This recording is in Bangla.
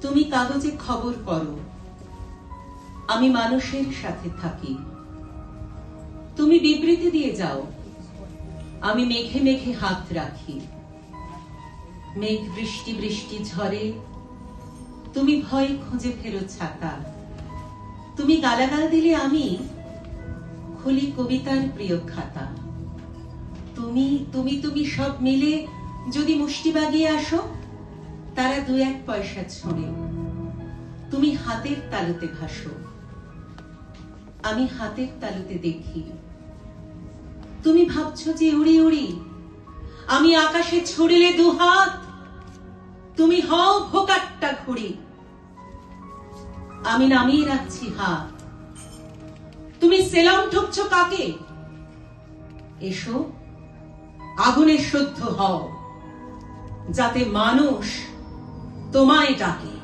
তুমি কাগজে খবর করো, আমি মানুষের সাথে থাকি। তুমি বিবৃতি দিয়ে যাও, আমি মেঘে মেঘে হাত রাখি। মেঘ বৃষ্টি বৃষ্টি ঝরে, তুমি ভয় খুঁজে ফেরো ছাতা। তুমি গালাগাল দিলে আমি খুলি কবিতার প্রিয় খাতা। তুমি তুমি তুমি সব মিলে যদি মুষ্টি বাগিয়ে আসো, তারা 2-1 পয়সা ছোঁড়ে। তুমি হাতের তালুতে ভাসো, আমি হাতের তালুতে দেখি। তুমি ভাবছো যে উড়ি উড়ি, আমি আকাশে ছড়িলে 2 হাত। তুমি হও ভোকাট্টা ঘুড়ি, আমি নামিয়ে রাখছি হাত। তুমি সেলাম ঠুকছো কাকে? এসো আগুনে শুদ্ধ হও, যাতে মানুষ তোমায় ডাকে।